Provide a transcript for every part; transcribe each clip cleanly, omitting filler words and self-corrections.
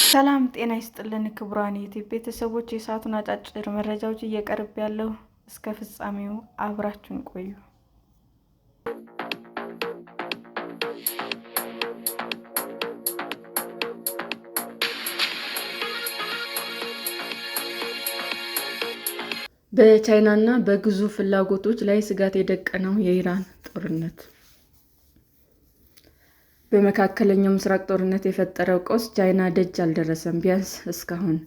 ሰላም ጤና ይስጥልን ክቡራን የዩቲዩብ ቤተሰቦች፣ የሰዓቱን አጫጭር መረጃዎች እየቀርብ ያለው እስከ ፍጻሜው አብራችሁን ቆዩ። በቻይናና በግዙፍ ፍላጎቶች ላይ ስጋት የደቀነው የኢራን ጦርነት። በመካከለኛው ምስራቅ ጦርነት የፈጠረው ቀውስ ቻይና ደጅ አልደረሰም። ቢያንስ እስካሁን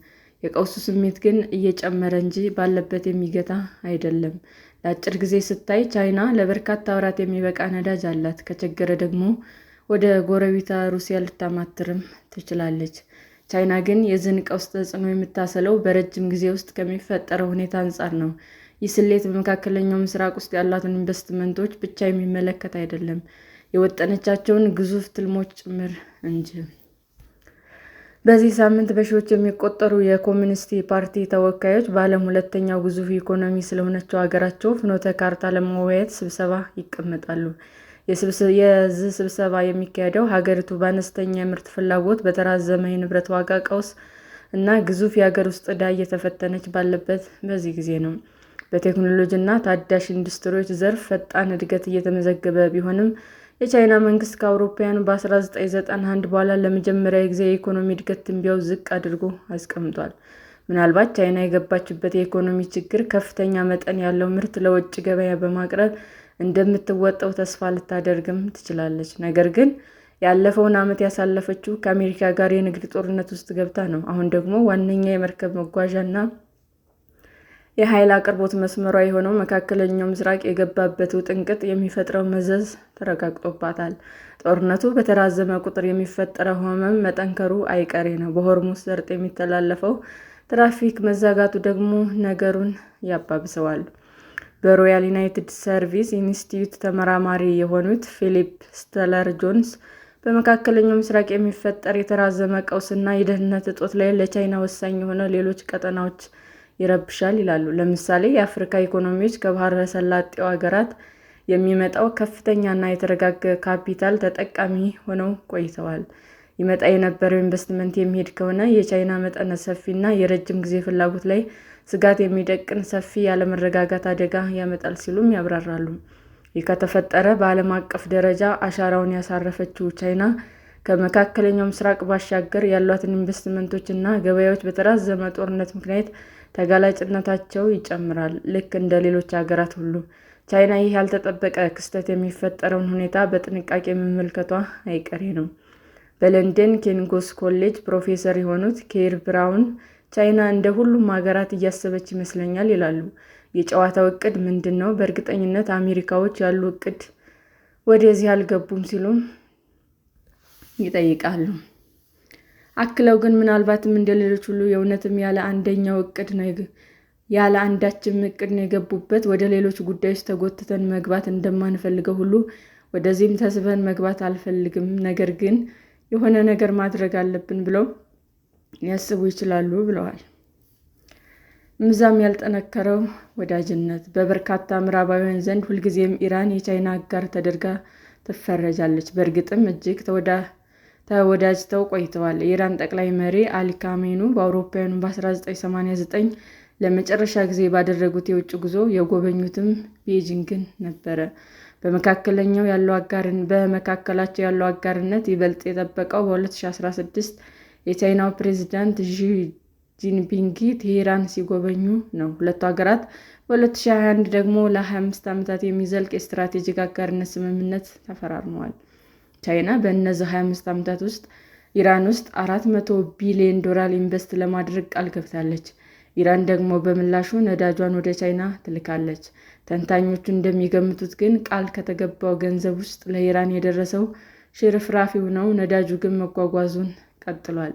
የቀውሱ ስሜት ግን እየጨመረ እንጂ ባለበት የሚገታ አይደለም። ለአጭር ጊዜ ስታይ ቻይና ለበርካታ ወራት የሚበቃ ነዳጅ አላት። ከቸገረ ደግሞ ወደ ጎረቤቷ ሩሲያ ልታማትርም ትችላለች። ቻይና ግን የዚህን ቀውስ ተጽዕኖ የምታሰለው በረጅም ጊዜ ውስጥ ከሚፈጠረው ሁኔታ አንጻር ነው። ይህ ስሌት በመካከለኛው ምስራቅ ውስጥ ያሏትን ኢንቨስትመንቶች ብቻ የሚመለከት አይደለም፣ የወጠነቻቸውን ግዙፍ ትልሞች ጭምር እንጂ። በዚህ ሳምንት በሺዎች የሚቆጠሩ የኮሚኒስት ፓርቲ ተወካዮች በዓለም ሁለተኛው ግዙፍ ኢኮኖሚ ስለሆነችው ሀገራቸው ፍኖተ ካርታ ለመወያየት ስብሰባ ይቀመጣሉ። የዚህ ስብሰባ የሚካሄደው ሀገሪቱ በአነስተኛ የምርት ፍላጎት፣ በተራዘመ የንብረት ዋጋ ቀውስ እና ግዙፍ የሀገር ውስጥ ዕዳ እየተፈተነች ባለበት በዚህ ጊዜ ነው። በቴክኖሎጂ እና ታዳሽ ኢንዱስትሪዎች ዘርፍ ፈጣን እድገት እየተመዘገበ ቢሆንም የቻይና መንግስት ከአውሮፓውያኑ በ1991 በኋላ ለመጀመሪያ ጊዜ የኢኮኖሚ እድገት ትንበያውን ዝቅ አድርጎ አስቀምጧል። ምናልባት ቻይና የገባችበት የኢኮኖሚ ችግር ከፍተኛ መጠን ያለው ምርት ለውጭ ገበያ በማቅረብ እንደምትወጣው ተስፋ ልታደርግም ትችላለች። ነገር ግን ያለፈውን ዓመት ያሳለፈችው ከአሜሪካ ጋር የንግድ ጦርነት ውስጥ ገብታ ነው። አሁን ደግሞ ዋነኛ የመርከብ መጓዣ እና የኃይል አቅርቦት መስመሯ የሆነው መካከለኛው ምስራቅ የገባበት ውጥንቅጥ የሚፈጥረው መዘዝ ተረጋግጦባታል። ጦርነቱ በተራዘመ ቁጥር የሚፈጠረው ሕመም መጠንከሩ አይቀሬ ነው። በሆርሙዝ ሰርጥ የሚተላለፈው ትራፊክ መዘጋቱ ደግሞ ነገሩን ያባብሰዋል። በሮያል ዩናይትድ ሰርቪስ ኢንስቲትዩት ተመራማሪ የሆኑት ፊሊፕ ስተለር ጆንስ በመካከለኛው ምስራቅ የሚፈጠር የተራዘመ ቀውስና የደህንነት እጦት ላይ ለቻይና ወሳኝ የሆነ ሌሎች ቀጠናዎች ይረብሻል ይላሉ። ለምሳሌ የአፍሪካ ኢኮኖሚዎች ከባሕረ ሰላጤው ሀገራት የሚመጣው ከፍተኛና የተረጋጋ ካፒታል ተጠቃሚ ሆነው ቆይተዋል። ይመጣ የነበረው ኢንቨስትመንት የሚሄድ ከሆነ የቻይና መጠነ ሰፊና የረጅም ጊዜ ፍላጎት ላይ ስጋት የሚደቅን ሰፊ ያለመረጋጋት አደጋ ያመጣል ሲሉም ያብራራሉ። ይህ ከተፈጠረ በዓለም አቀፍ ደረጃ አሻራውን ያሳረፈችው ቻይና ከመካከለኛው ምስራቅ ባሻገር ያሏትን ኢንቨስትመንቶች እና ገበያዎች በተራዘመ ጦርነት ምክንያት ተጋላጭነታቸው ይጨምራል። ልክ እንደ ሌሎች ሀገራት ሁሉ ቻይና ይህ ያልተጠበቀ ክስተት የሚፈጠረውን ሁኔታ በጥንቃቄ መመልከቷ አይቀሬ ነው። በለንደን ኪንግስ ኮሌጅ ፕሮፌሰር የሆኑት ኬር ብራውን ቻይና እንደ ሁሉም ሀገራት እያሰበች ይመስለኛል ይላሉ። የጨዋታው እቅድ ምንድን ነው? በእርግጠኝነት አሜሪካዎች ያሉ እቅድ ወደዚህ አልገቡም ሲሉም ይጠይቃሉ። አክለው ግን ምናልባትም እንደ ሌሎች ሁሉ የእውነትም ያለ አንዳችም እቅድ ነው የገቡበት። ወደ ሌሎች ጉዳዮች ተጎትተን መግባት እንደማንፈልገው ሁሉ ወደዚህም ተስበን መግባት አልፈልግም፣ ነገር ግን የሆነ ነገር ማድረግ አለብን ብለው ሊያስቡ ይችላሉ ብለዋል። እምብዛም ያልጠነከረው ወዳጅነት። በበርካታ ምዕራባውያን ዘንድ ሁልጊዜም ኢራን የቻይና አጋር ተደርጋ ትፈረጃለች። በእርግጥም እጅግ ተወዳጅተው ቆይተዋል። የኢራን ጠቅላይ መሪ አሊ ካሜኒ በአውሮፓውያኑ በ1989 ለመጨረሻ ጊዜ ባደረጉት የውጭ ጉዞ የጎበኙትም ቤጂንግን ነበረ። በመካከላቸው ያለው አጋርነት ይበልጥ የጠበቀው በ2016 የቻይናው ፕሬዝዳንት ዢ ጂንፒንግ ቴሄራን ሲጎበኙ ነው። ሁለቱ ሀገራት በ2021 ደግሞ ለ25 ዓመታት የሚዘልቅ የስትራቴጂክ አጋርነት ስምምነት ተፈራርመዋል። ቻይና በእነዚህ 25 ዓመታት ውስጥ ኢራን ውስጥ $400 ቢሊዮን ኢንቨስት ለማድረግ ቃል ገብታለች። ኢራን ደግሞ በምላሹ ነዳጇን ወደ ቻይና ትልካለች። ተንታኞቹ እንደሚገምቱት ግን ቃል ከተገባው ገንዘብ ውስጥ ለኢራን የደረሰው ሽርፍራፊው ነው። ነዳጁ ግን መጓጓዙን ቀጥሏል።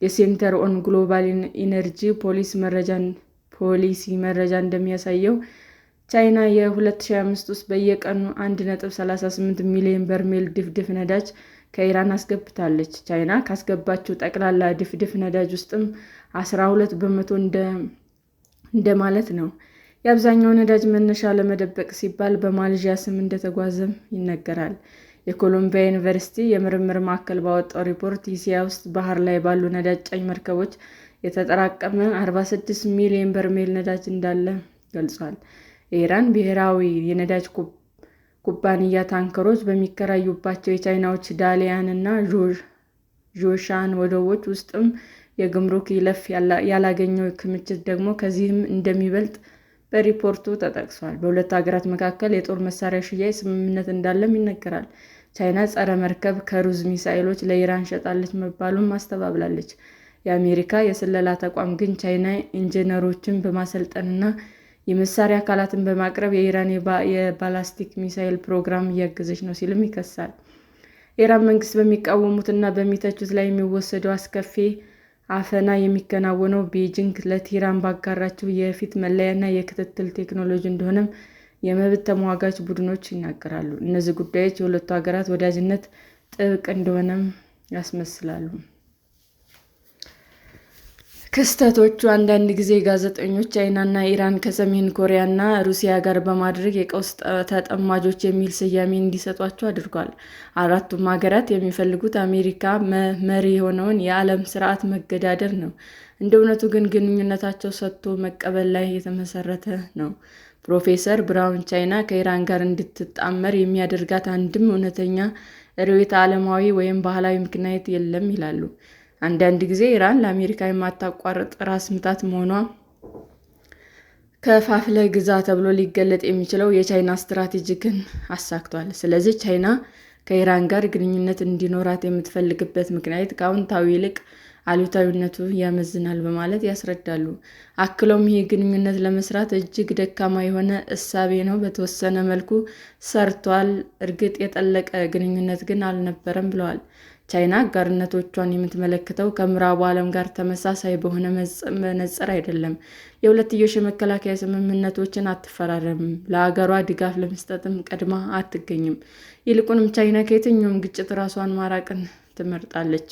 የሴንተር ኦን ግሎባል ኢነርጂ ፖሊሲ መረጃ እንደሚያሳየው ቻይና የ2025 ውስጥ በየቀኑ 1.38 ሚሊዮን በርሜል ድፍድፍ ነዳጅ ከኢራን አስገብታለች። ቻይና ካስገባችው ጠቅላላ ድፍድፍ ነዳጅ ውስጥም 12 በመቶ እንደማለት ነው። የአብዛኛው ነዳጅ መነሻ ለመደበቅ ሲባል በማሌዥያ ስም እንደተጓዘም ይነገራል። የኮሎምቢያ ዩኒቨርሲቲ የምርምር ማዕከል ባወጣው ሪፖርት እስያ ውስጥ ባህር ላይ ባሉ ነዳጅ ጫኝ መርከቦች የተጠራቀመ 46 ሚሊዮን በርሜል ነዳጅ እንዳለ ገልጿል። የኢራን ብሔራዊ የነዳጅ ኩባንያ ታንከሮች በሚከራዩባቸው የቻይናዎች ዳሊያን እና ዦሻን ወደቦች ውስጥም የጉምሩክ ይለፍ ያላገኘው ክምችት ደግሞ ከዚህም እንደሚበልጥ በሪፖርቱ ተጠቅሷል። በሁለቱ ሀገራት መካከል የጦር መሳሪያ ሽያጭ ስምምነት እንዳለም ይነገራል። ቻይና ጸረ መርከብ ክሩዝ ሚሳይሎች ለኢራን ሸጣለች መባሉን አስተባብላለች። የአሜሪካ የስለላ ተቋም ግን ቻይና ኢንጂነሮችን በማሰልጠንና የመሳሪያ አካላትን በማቅረብ የኢራን የባላስቲክ ሚሳይል ፕሮግራም እያገዘች ነው ሲልም ይከሳል። የኢራን መንግስት በሚቃወሙትና በሚተቹት ላይ የሚወሰደው አስከፊ አፈና የሚከናወነው ቤጂንግ ለቴህራን ባጋራችው የፊት መለያና የክትትል ቴክኖሎጂ እንደሆነም የመብት ተሟጋች ቡድኖች ይናገራሉ። እነዚህ ጉዳዮች የሁለቱ ሀገራት ወዳጅነት ጥብቅ እንደሆነም ያስመስላሉ። ክስተቶቹ አንዳንድ ጊዜ ጋዜጠኞች ቻይናና ኢራን ከሰሜን ኮሪያና ሩሲያ ጋር በማድረግ የቀውስ ተጠማጆች የሚል ስያሜ እንዲሰጧቸው አድርጓል። አራቱም ሀገራት የሚፈልጉት አሜሪካ መሪ የሆነውን የዓለም ስርዓት መገዳደር ነው። እንደ እውነቱ ግን ግንኙነታቸው ሰጥቶ መቀበል ላይ የተመሰረተ ነው። ፕሮፌሰር ብራውን ቻይና ከኢራን ጋር እንድትጣመር የሚያደርጋት አንድም እውነተኛ ርዕዮተ ዓለማዊ ወይም ባህላዊ ምክንያት የለም ይላሉ። አንዳንድ ጊዜ ኢራን ለአሜሪካ የማታቋርጥ ራስ ምታት መሆኗ ከፋፍለህ ግዛ ተብሎ ሊገለጥ የሚችለው የቻይና ስትራቴጂክን አሳክቷል። ስለዚህ ቻይና ከኢራን ጋር ግንኙነት እንዲኖራት የምትፈልግበት ምክንያት ከአዎንታዊ ይልቅ አሉታዊነቱ ያመዝናል በማለት ያስረዳሉ። አክለውም ይህ ግንኙነት ለመስራት እጅግ ደካማ የሆነ እሳቤ ነው፣ በተወሰነ መልኩ ሰርቷል፣ እርግጥ የጠለቀ ግንኙነት ግን አልነበረም ብለዋል። ቻይና አጋርነቶቿን የምትመለከተው ከምዕራቡ ዓለም ጋር ተመሳሳይ በሆነ መነጽር አይደለም። የሁለትዮሽ የመከላከያ ስምምነቶችን አትፈራረምም፣ ለአገሯ ድጋፍ ለመስጠትም ቀድማ አትገኝም። ይልቁንም ቻይና ከየትኛውም ግጭት ራሷን ማራቅን ትመርጣለች።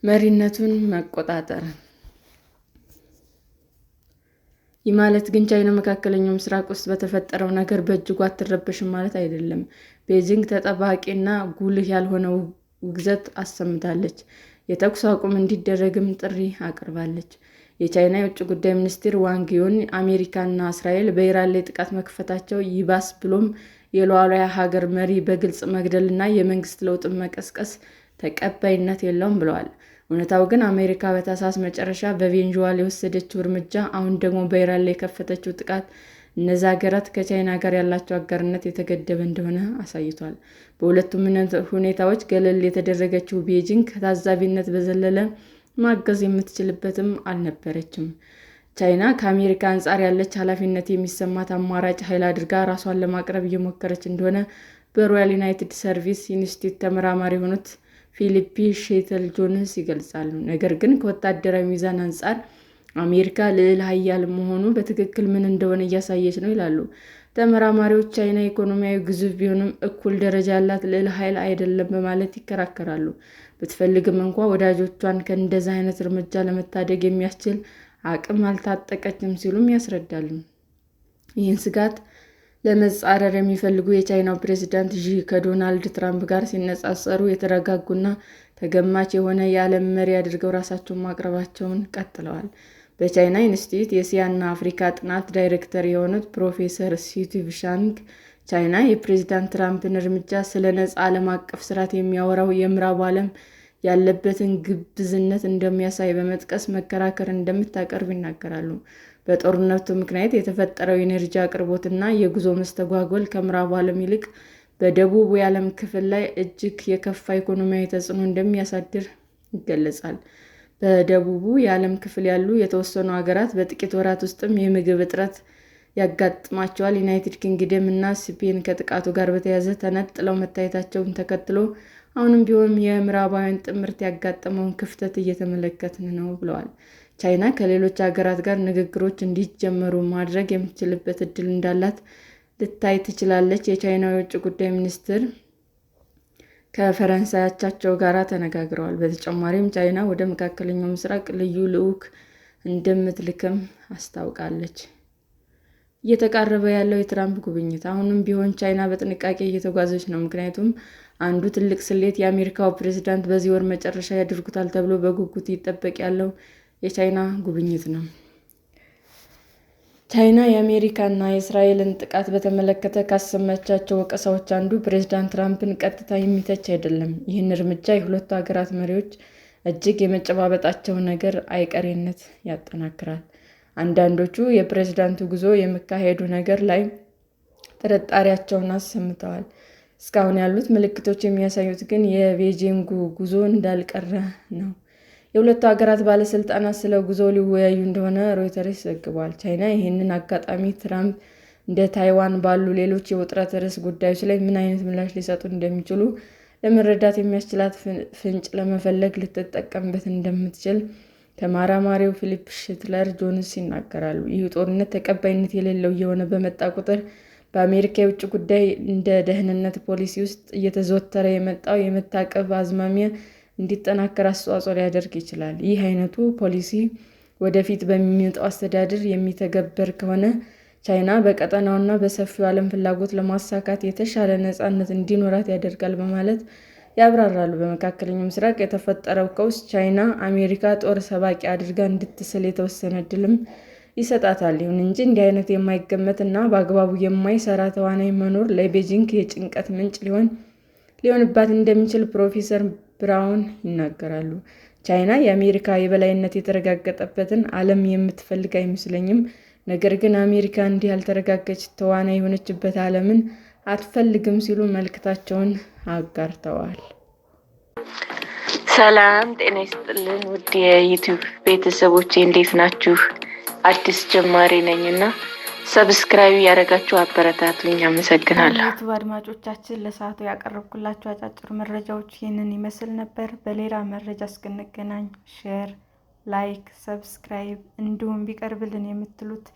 መሪነቱን መቆጣጠር። ይህ ማለት ግን ቻይና መካከለኛው ምስራቅ ውስጥ በተፈጠረው ነገር በእጅጉ አትረበሽም ማለት አይደለም። ቤጂንግ ተጠባቂና ጉልህ ያልሆነ ውግዘት አሰምታለች። የተኩስ አቁም እንዲደረግም ጥሪ አቅርባለች። የቻይና የውጭ ጉዳይ ሚኒስትር ዋንግ ዩን አሜሪካና እስራኤል በኢራን ላይ ጥቃት መክፈታቸው ይባስ ብሎም የሉዓላዊ ሀገር መሪ በግልጽ መግደልና የመንግስት ለውጥን መቀስቀስ ተቀባይነት የለውም ብለዋል። እውነታው ግን አሜሪካ በታህሳስ መጨረሻ በቬንዙዌላ የወሰደችው እርምጃ፣ አሁን ደግሞ በኢራን ላይ የከፈተችው ጥቃት እነዚህ ሀገራት ከቻይና ጋር ያላቸው አጋርነት የተገደበ እንደሆነ አሳይቷል። በሁለቱም ሁኔታዎች ገለል የተደረገችው ቤጂንግ ከታዛቢነት በዘለለ ማገዝ የምትችልበትም አልነበረችም። ቻይና ከአሜሪካ አንጻር ያለች ኃላፊነት የሚሰማት አማራጭ ኃይል አድርጋ ራሷን ለማቅረብ እየሞከረች እንደሆነ በሮያል ዩናይትድ ሰርቪስ ኢንስቲትዩት ተመራማሪ የሆኑት ፊሊፕ ሼተል ጆንስ ይገልጻሉ። ነገር ግን ከወታደራዊ ሚዛን አንጻር አሜሪካ ልዕለ ኃያል መሆኑ በትክክል ምን እንደሆነ እያሳየች ነው ይላሉ ተመራማሪዎች። ቻይና ኢኮኖሚያዊ ግዙፍ ቢሆንም እኩል ደረጃ ያላት ልዕለ ኃይል አይደለም በማለት ይከራከራሉ። ብትፈልግም እንኳ ወዳጆቿን ከእንደዚህ አይነት እርምጃ ለመታደግ የሚያስችል አቅም አልታጠቀችም ሲሉም ያስረዳሉ። ይህን ስጋት ለመጻረር የሚፈልጉ የቻይናው ፕሬዝዳንት ዢ ከዶናልድ ትራምፕ ጋር ሲነጻጸሩ የተረጋጉና ተገማች የሆነ የዓለም መሪ አድርገው ራሳቸውን ማቅረባቸውን ቀጥለዋል። በቻይና ኢንስቲትዩት የእስያና አፍሪካ ጥናት ዳይሬክተር የሆኑት ፕሮፌሰር ስቲቭ ሻንግ ቻይና የፕሬዝዳንት ትራምፕን እርምጃ ስለ ነፃ ዓለም አቀፍ ስርዓት የሚያወራው የምዕራቡ ዓለም ያለበትን ግብዝነት እንደሚያሳይ በመጥቀስ መከራከር እንደምታቀርብ ይናገራሉ። በጦርነቱ ምክንያት የተፈጠረው የኤነርጂ አቅርቦትና የጉዞ መስተጓጎል ከምዕራቡ ዓለም ይልቅ በደቡቡ የዓለም ክፍል ላይ እጅግ የከፋ ኢኮኖሚያዊ ተጽዕኖ እንደሚያሳድር ይገለጻል። በደቡቡ የዓለም ክፍል ያሉ የተወሰኑ ሀገራት በጥቂት ወራት ውስጥም የምግብ እጥረት ያጋጥማቸዋል። ዩናይትድ ኪንግደም እና ስፔን ከጥቃቱ ጋር በተያያዘ ተነጥለው መታየታቸውን ተከትሎ አሁንም ቢሆን የምዕራባውያን ጥምረት ያጋጠመውን ክፍተት እየተመለከትን ነው ብለዋል። ቻይና ከሌሎች ሀገራት ጋር ንግግሮች እንዲጀመሩ ማድረግ የምትችልበት እድል እንዳላት ልታይ ትችላለች። የቻይና የውጭ ጉዳይ ሚኒስትር ከፈረንሳይ አቻቸው ጋር ተነጋግረዋል። በተጨማሪም ቻይና ወደ መካከለኛው ምስራቅ ልዩ ልዑክ እንደምትልክም አስታውቃለች። እየተቃረበ ያለው የትራምፕ ጉብኝት አሁንም ቢሆን ቻይና በጥንቃቄ እየተጓዘች ነው። ምክንያቱም አንዱ ትልቅ ስሌት የአሜሪካው ፕሬዝዳንት በዚህ ወር መጨረሻ ያደርጉታል ተብሎ በጉጉት ይጠበቅ ያለው የቻይና ጉብኝት ነው። ቻይና የአሜሪካና የእስራኤልን ጥቃት በተመለከተ ካሰማቻቸው ወቀሳዎች አንዱ ፕሬዝዳንት ትራምፕን ቀጥታ የሚተች አይደለም። ይህን እርምጃ የሁለቱ ሀገራት መሪዎች እጅግ የመጨባበጣቸው ነገር አይቀሬነት ያጠናክራል። አንዳንዶቹ የፕሬዝዳንቱ ጉዞ የመካሄዱ ነገር ላይ ጥርጣሬያቸውን አሰምተዋል። እስካሁን ያሉት ምልክቶች የሚያሳዩት ግን የቤጂንጉ ጉዞ እንዳልቀረ ነው። የሁለቱ ሀገራት ባለስልጣናት ስለ ጉዞው ሊወያዩ እንደሆነ ሮይተርስ ዘግቧል። ቻይና ይህንን አጋጣሚ ትራምፕ እንደ ታይዋን ባሉ ሌሎች የውጥረት ርዕሰ ጉዳዮች ላይ ምን አይነት ምላሽ ሊሰጡ እንደሚችሉ ለመረዳት የሚያስችላት ፍንጭ ለመፈለግ ልትጠቀምበት እንደምትችል ተመራማሪው ፊሊፕ ሽትለር ጆንስ ይናገራሉ። ይህ ጦርነት ተቀባይነት የሌለው እየሆነ በመጣ ቁጥር በአሜሪካ የውጭ ጉዳይ እንደ ደህንነት ፖሊሲ ውስጥ እየተዘወተረ የመጣው የመታቀብ አዝማሚያ እንዲጠናከር አስተዋጽኦ ሊያደርግ ይችላል። ይህ አይነቱ ፖሊሲ ወደፊት በሚመጣው አስተዳደር የሚተገበር ከሆነ ቻይና በቀጠናውና በሰፊው ዓለም ፍላጎት ለማሳካት የተሻለ ነፃነት እንዲኖራት ያደርጋል በማለት ያብራራሉ። በመካከለኛው ምስራቅ የተፈጠረው ቀውስ ቻይና አሜሪካ ጦር ሰባቂ አድርጋ እንድትስል የተወሰነ ዕድልም ይሰጣታል። ይሁን እንጂ እንዲህ አይነት የማይገመት እና በአግባቡ የማይሰራ ተዋናይ መኖር ለቤጂንግ የጭንቀት ምንጭ ሊሆንባት እንደሚችል ፕሮፌሰር ብራውን ይናገራሉ። ቻይና የአሜሪካ የበላይነት የተረጋገጠበትን ዓለም የምትፈልግ አይመስለኝም፣ ነገር ግን አሜሪካ እንዲህ ያልተረጋገጠች ተዋናይ የሆነችበት ዓለምን አትፈልግም ሲሉ መልእክታቸውን አጋርተዋል። ሰላም ጤና ይስጥልን ውድ የዩቲዩብ ቤተሰቦቼ እንዴት ናችሁ? አዲስ ጀማሪ ነኝና ሰብስክራይብ ያደረጋችሁ አበረታቱኝ። አመሰግናለሁ። ዩቲዩብ አድማጮቻችን ለሰዓቱ ያቀረብኩላችሁ አጫጭር መረጃዎች ይህንን ይመስል ነበር። በሌላ መረጃ እስክንገናኝ ሼር፣ ላይክ፣ ሰብስክራይብ እንዲሁም ቢቀርብልን የምትሉት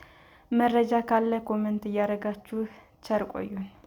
መረጃ ካለ ኮሜንት እያደረጋችሁ ቸር ቆዩን።